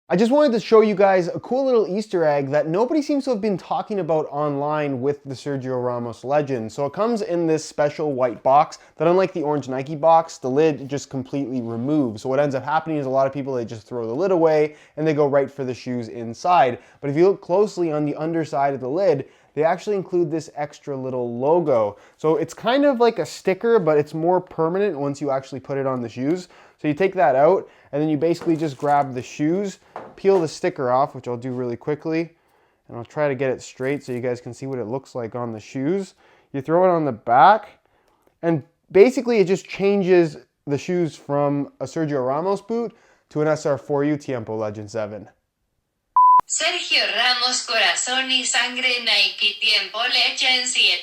I just wanted to show you guys a cool little Easter egg that nobody seems to have been talking about online with the Sergio Ramos Legend. So it comes in this special white box that, unlike the orange Nike box, the lid just completely removes. So what ends up happening is a lot of people, they just throw the lid away and they go right for the shoes inside. But if you look closely on the underside of the lid, they actually include this extra little logo. So it's kind of like a sticker, but it's more permanent once you actually put it on the shoes. So you take that out and then you basically just grab the shoes, peel the sticker off, which I'll do really quickly. And I'll try to get it straight so you guys can see what it looks like on the shoes. You throw it on the back and basically it just changes the shoes from a Sergio Ramos boot to an SR4U Tiempo Legend 7. Sergio Ramos, Corazón y Sangre, Nike Tiempo Legend 7.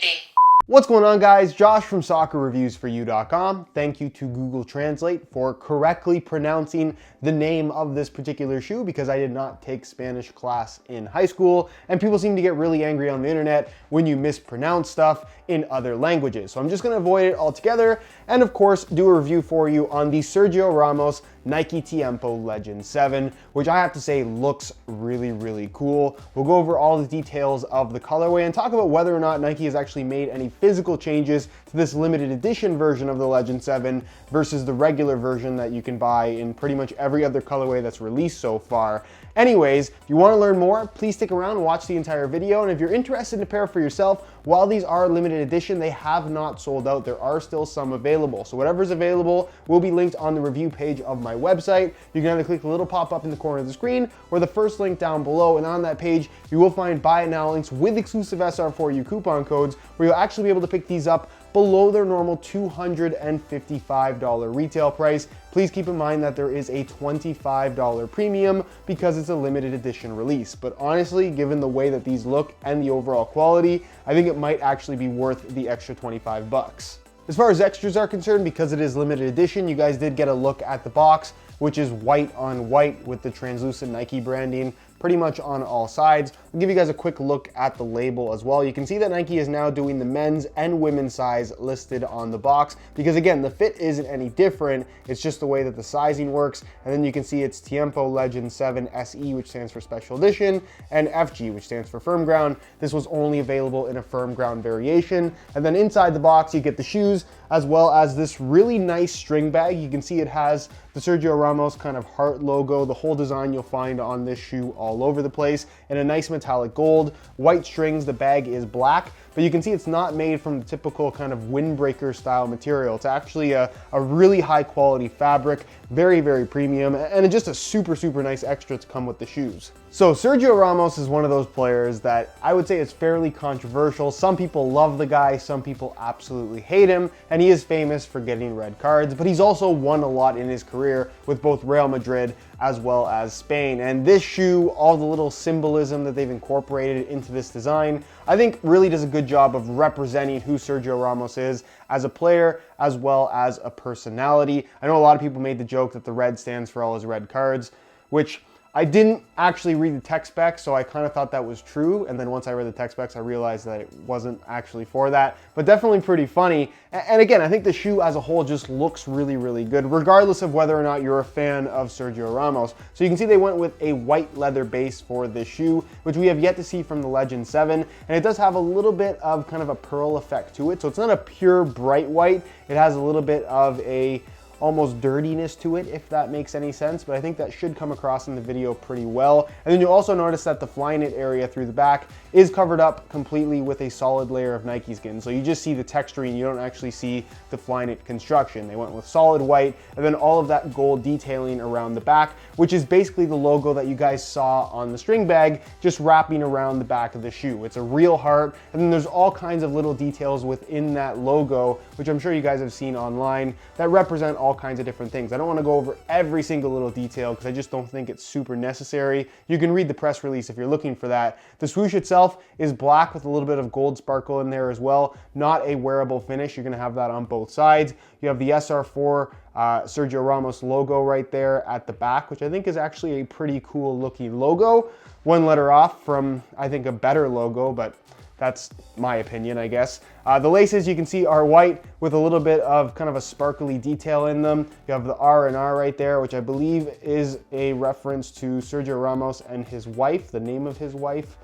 What's going on, guys? Josh from soccerreviewsforyou.com. Thank you to Google Translate for correctly pronouncing the name of this particular shoe, because I did not take Spanish class in high school and people seem to get really angry on the internet when you mispronounce stuff in other languages. So I'm just going to avoid it altogether and of course do a review for you on the Sergio Ramos Nike Tiempo Legend 7, which I have to say looks really cool. We'll go over all the details of the colorway and talk about whether or not Nike has actually made any physical changes to this limited edition version of the Legend 7 versus the regular version that you can buy in pretty much every other colorway that's released so far. Anyways, if you want to learn more, please stick around and watch the entire video. And if you're interested in a pair for yourself, while these are limited edition, they have not sold out. There are still some available. So whatever's available will be linked on the review page of my website. You can either click the little pop-up in the corner of the screen or the first link down below. And on that page, you will find buy it now links with exclusive SR4U coupon codes where you'll actually be able to pick these up below their normal $255 retail price. Please keep in mind that there is a $25 premium because it's a limited edition release. But honestly, given the way that these look and the overall quality, I think it might actually be worth the extra 25 bucks. As far as extras are concerned, because it is limited edition, you guys did get a look at the box, which is white on white with the translucent Nike branding pretty much on all sides. I'll give you guys a quick look at the label as well. You can see that Nike is now doing the men's and women's size listed on the box, because again, the fit isn't any different. It's just the way that the sizing works. And then you can see it's Tiempo Legend 7 SE, which stands for Special Edition, and FG, which stands for Firm Ground. This was only available in a firm ground variation. And then inside the box, you get the shoes, as well as this really nice string bag. You can see it has the Sergio Ramos kind of heart logo. The whole design you'll find on this shoe all over the place, and a nice metallic gold, white strings. The bag is black, but you can see it's not made from the typical kind of windbreaker style material. It's actually a really high quality fabric, very premium, and just a super nice extra to come with the shoes. So Sergio Ramos is one of those players that I would say is fairly controversial. Some people love the guy, some people absolutely hate him, and he is famous for getting red cards, but he's also won a lot in his career with both Real Madrid as well as Spain. And this shoe, all the little symbolism that they've incorporated into this design, I think really does a good job of representing who Sergio Ramos is as a player as well as a personality. I know a lot of people made the joke that the red stands for all his red cards, which I didn't actually read the tech specs, so I kind of thought that was true. And then once I read the tech specs, I realized that it wasn't actually for that, but definitely pretty funny. And again, I think the shoe as a whole just looks really good, regardless of whether or not you're a fan of Sergio Ramos. So you can see they went with a white leather base for this shoe, which we have yet to see from the Legend 7. And it does have a little bit of kind of a pearl effect to it. So it's not a pure bright white. It has a little bit of a almost dirtiness to it, if that makes any sense, but I think that should come across in the video pretty well. And then you'll also notice that the Flyknit area through the back is covered up completely with a solid layer of Nike skin. So you just see the texturing, you don't actually see the Flyknit construction. They went with solid white and then all of that gold detailing around the back, which is basically the logo that you guys saw on the string bag, just wrapping around the back of the shoe. It's a real heart, and then there's all kinds of little details within that logo, which I'm sure you guys have seen online, that represent all kinds of different things. I don't want to go over every single little detail because I just don't think it's super necessary. You can read the press release if you're looking for that. The swoosh itself is black with a little bit of gold sparkle in there as well. Not a wearable finish. You're going to have that on both sides. You have the SR4 Sergio Ramos logo right there at the back, which I think is actually a pretty cool looking logo. One letter off from, I think, a better logo, but That's my opinion, I guess. The laces you can see are white with a little bit of kind of a sparkly detail in them. You have the R and R right there, which I believe is a reference to Sergio Ramos and his wife, the name of his wife.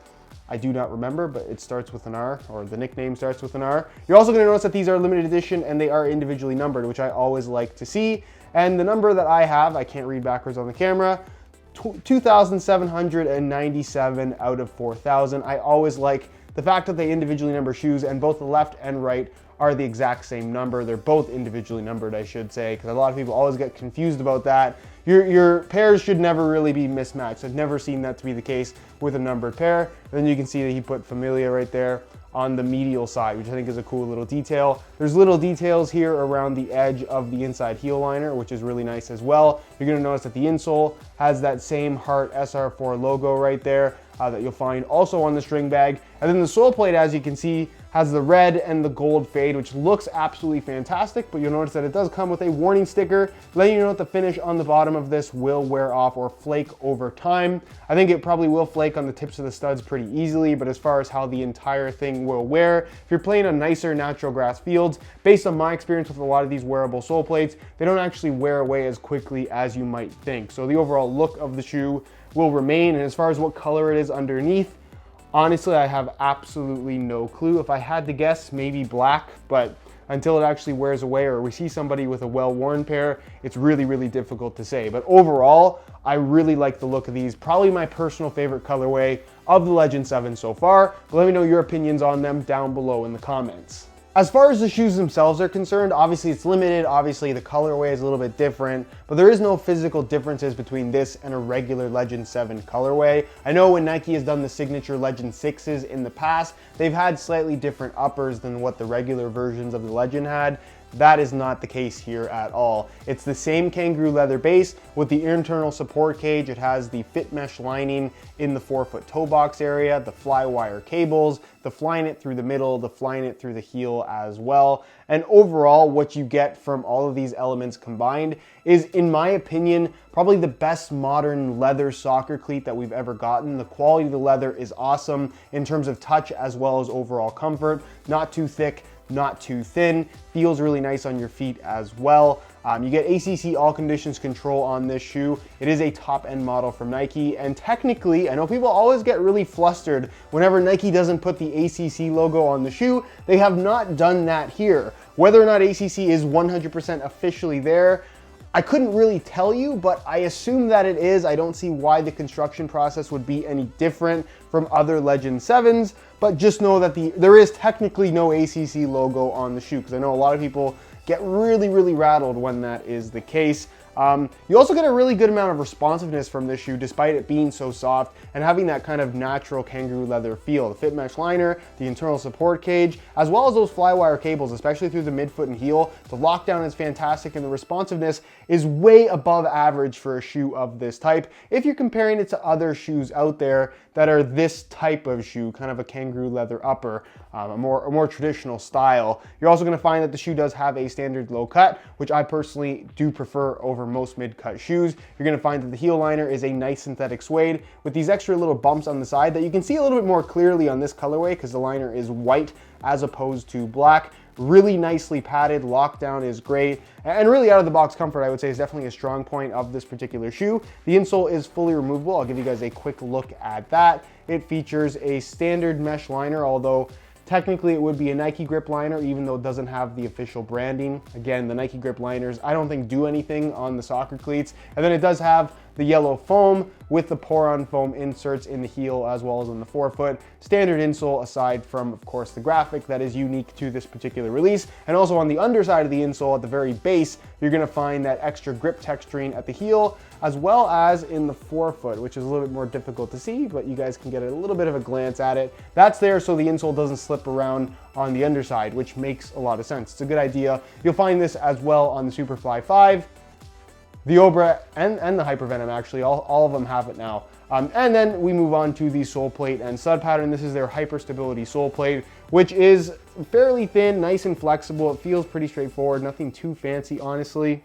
I do not remember, but it starts with an R, or the nickname starts with an R. You're also gonna notice that these are limited edition and they are individually numbered, which I always like to see. And the number that I have, I can't read backwards on the camera, 2,797 out of 4,000. I always like the fact that they individually number shoes, and both the left and right are the exact same number. They're both individually numbered, I should say, because a lot of people always get confused about that. Your pairs should never really be mismatched. I've never seen that to be the case with a numbered pair. And then you can see that he put Familia right there on the medial side, which I think is a cool little detail. There's little details here around the edge of the inside heel liner, which is really nice as well. You're gonna notice that the insole has that same Heart SR4 logo right there that you'll find also on the string bag. And then the sole plate, as you can see, has the red and the gold fade, which looks absolutely fantastic, but you'll notice that it does come with a warning sticker letting you know that the finish on the bottom of this will wear off or flake over time. I think it probably will flake on the tips of the studs pretty easily, but as far as how the entire thing will wear, if you're playing on nicer natural grass fields, based on my experience with a lot of these wearable sole plates, they don't actually wear away as quickly as you might think. So the overall look of the shoe will remain, and as far as what color it is underneath, honestly, I have absolutely no clue. If I had to guess, maybe black, but until it actually wears away or we see somebody with a well-worn pair, it's really, really difficult to say. But overall, I really like the look of these. Probably my personal favorite colorway of the Legend 7 so far. But let me know your opinions on them down below in the comments. As far as the shoes themselves are concerned, obviously it's limited, obviously the colorway is a little bit different, but there is no physical differences between this and a regular Legend 7 colorway. I know when Nike has done the signature Legend 6s in the past, they've had slightly different uppers than what the regular versions of the Legend had. That is not the case here at all. It's the same kangaroo leather base with the internal support cage. It has the fit mesh lining in the forefoot toe box area, the fly wire cables, the Flyknit through the middle, the Flyknit through the heel as well. And overall, what you get from all of these elements combined is, in my opinion, probably the best modern leather soccer cleat that we've ever gotten. The quality of the leather is awesome in terms of touch as well as overall comfort. Not too thick, not too thin, feels really nice on your feet as well. You get ACC all conditions control on this shoe. It is a top end model from Nike, and technically, I know people always get really flustered whenever Nike doesn't put the ACC logo on the shoe. They have not done that here. Whether or not ACC is 100% officially there, I couldn't really tell you, but I assume that it is. I don't see why the construction process would be any different from other Legend 7s, but just know that there is technically no ACC logo on the shoe, because I know a lot of people get really, really rattled when that is the case. You also get a really good amount of responsiveness from this shoe, despite it being so soft and having that kind of natural kangaroo leather feel. The fit mesh liner, the internal support cage, as well as those fly wire cables, especially through the midfoot and heel. The lockdown is fantastic, and the responsiveness is way above average for a shoe of this type if you're comparing it to other shoes out there that are this type of shoe, kind of a kangaroo leather upper, a more traditional style. You're also going to find that the shoe does have a standard low cut, which I personally do prefer over most mid-cut shoes. You're going to find that the heel liner is a nice synthetic suede with these extra little bumps on the side that you can see a little bit more clearly on this colorway because the liner is white as opposed to black. Really nicely padded, lockdown is great, and really out of the box comfort, I would say, is definitely a strong point of this particular shoe. The insole is fully removable. I'll give you guys a quick look at that. It features a standard mesh liner, although technically it would be a Nike grip liner, even though it doesn't have the official branding. Again, the Nike grip liners, I don't think do anything on the soccer cleats. And then it does have the yellow foam with the pour-on foam inserts in the heel as well as on the forefoot. Standard insole aside from, of course, the graphic that is unique to this particular release. And also on the underside of the insole at the very base, you're gonna find that extra grip texturing at the heel as well as in the forefoot, which is a little bit more difficult to see, but you guys can get a little bit of a glance at it. That's there so the insole doesn't slip around on the underside, which makes a lot of sense. It's a good idea. You'll find this as well on the Superfly 5. The Obra and the Hypervenom, actually, all of them have it now. And then we move on to the sole plate and stud pattern. This is their Hyper Stability sole plate, which is fairly thin, nice and flexible. It feels pretty straightforward, nothing too fancy, honestly.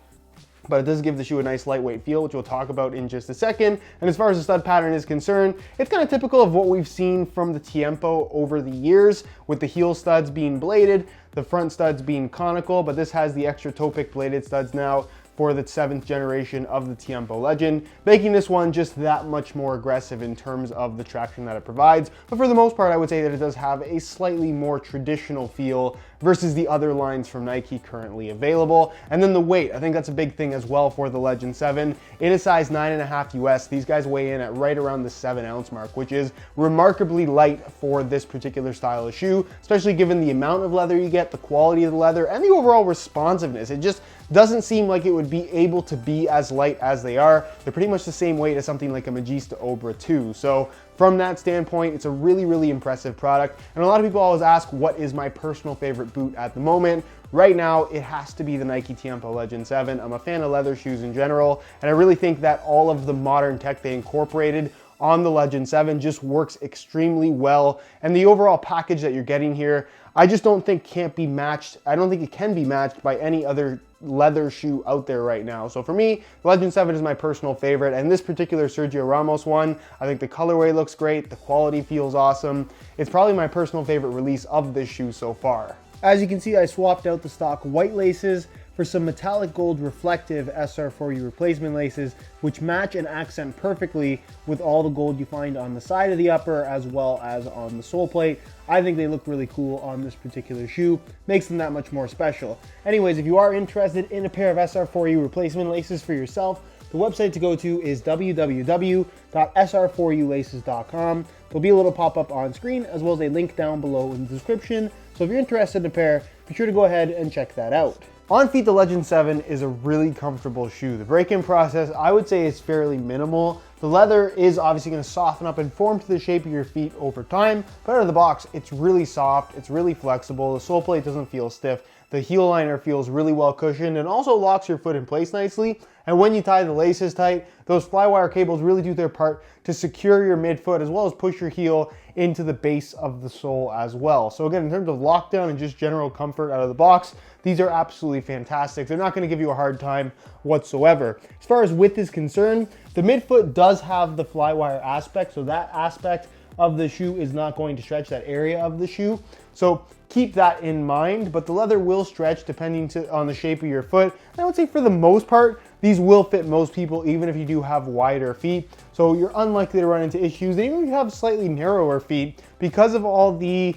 but it does give the shoe a nice lightweight feel, which we'll talk about in just a second. And as far as the stud pattern is concerned, it's kind of typical of what we've seen from the Tiempo over the years, with the heel studs being bladed, the front studs being conical, but this has the extra toe pick bladed studs now for the 7th generation of the Tiempo Legend, making this one just that much more aggressive in terms of the traction that it provides. But for the most part, I would say that it does have a slightly more traditional feel versus the other lines from Nike currently available. And then the weight, I think that's a big thing as well for the Legend 7. In a size 9.5 US, these guys weigh in at right around the 7-ounce mark, which is remarkably light for this particular style of shoe, especially given the amount of leather you get, the quality of the leather, and the overall responsiveness. It just doesn't seem like it would be able to be as light as they are. They're pretty much the same weight as something like a Magista Obra 2. So from that standpoint, it's a really, really impressive product. And a lot of people always ask, what is my personal favorite boot at the moment? Right now, it has to be the Nike Tiempo Legend 7. I'm a fan of leather shoes in general, and I really think that all of the modern tech they incorporated on the Legend 7 just works extremely well. And the overall package that you're getting here, I just don't think can't be matched. I don't think it can be matched by any other leather shoe out there right now. So for me, the Legend 7 is my personal favorite, and this particular Sergio Ramos one, I think the colorway looks great, the quality feels awesome. It's probably my personal favorite release of this shoe so far. As you can see, I swapped out the stock white laces for some metallic gold reflective SR4U replacement laces, which match and accent perfectly with all the gold you find on the side of the upper as well as on the sole plate. I think they look really cool on this particular shoe, makes them that much more special. Anyways, if you are interested in a pair of SR4U replacement laces for yourself, the website to go to is www.sr4ulaces.com. There'll be a little pop-up on screen as well as a link down below in the description. So if you're interested in a pair, be sure to go ahead and check that out. On feet, the Legend 7 is a really comfortable shoe. The break-in process, I would say, is fairly minimal. The leather is obviously going to soften up and form to the shape of your feet over time, but out of the box, it's really soft, it's really flexible, the sole plate doesn't feel stiff, the heel liner feels really well cushioned and also locks your foot in place nicely. And when you tie the laces tight, those flywire cables really do their part to secure your midfoot as well as push your heel into the base of the sole as well. So again, in terms of lockdown and just general comfort out of the box, these are absolutely fantastic. They're not going to give you a hard time whatsoever. As far as width is concerned, the midfoot does have the flywire aspect, so that aspect of the shoe is not going to stretch that area of the shoe. So keep that in mind, but the leather will stretch depending on the shape of your foot. And I would say for the most part, these will fit most people, even if you do have wider feet. So you're unlikely to run into issues. And even if you have slightly narrower feet, because of all the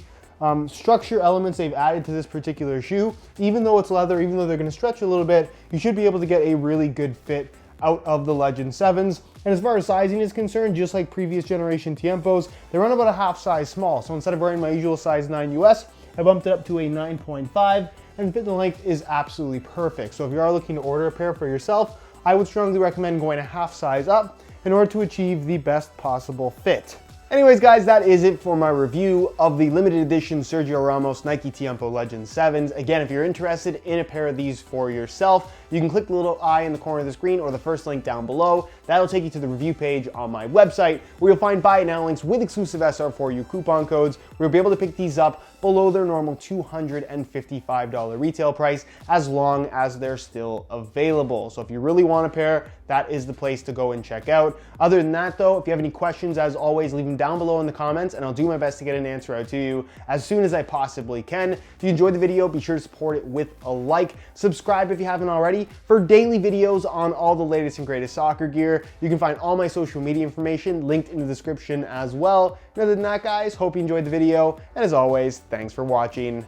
structure elements they've added to this particular shoe, even though it's leather, even though they're going to stretch a little bit, you should be able to get a really good fit out of the Legend 7s. And as far as sizing is concerned, just like previous generation Tiempos, they run about a half size small. So instead of wearing my usual size 9 US, I bumped it up to a 9.5, and fit and length is absolutely perfect. So if you are looking to order a pair for yourself, I would strongly recommend going a half size up in order to achieve the best possible fit. Anyways, guys, that is it for my review of the limited edition Sergio Ramos Nike Tiempo Legend 7s. Again, if you're interested in a pair of these for yourself, you can click the little eye in the corner of the screen or the first link down below. That'll take you to the review page on my website, where you'll find buy it now links with exclusive SR4U coupon codes, where you'll be able to pick these up below their normal $255 retail price, as long as they're still available. So if you really want a pair, that is the place to go and check out. Other than that though, if you have any questions, as always, leave them down below in the comments and I'll do my best to get an answer out to you as soon as I possibly can. If you enjoyed the video, be sure to support it with a like. Subscribe if you haven't already for daily videos on all the latest and greatest soccer gear. You can find all my social media information linked in the description as well. And other than that, guys, hope you enjoyed the video, and as always, thanks for watching.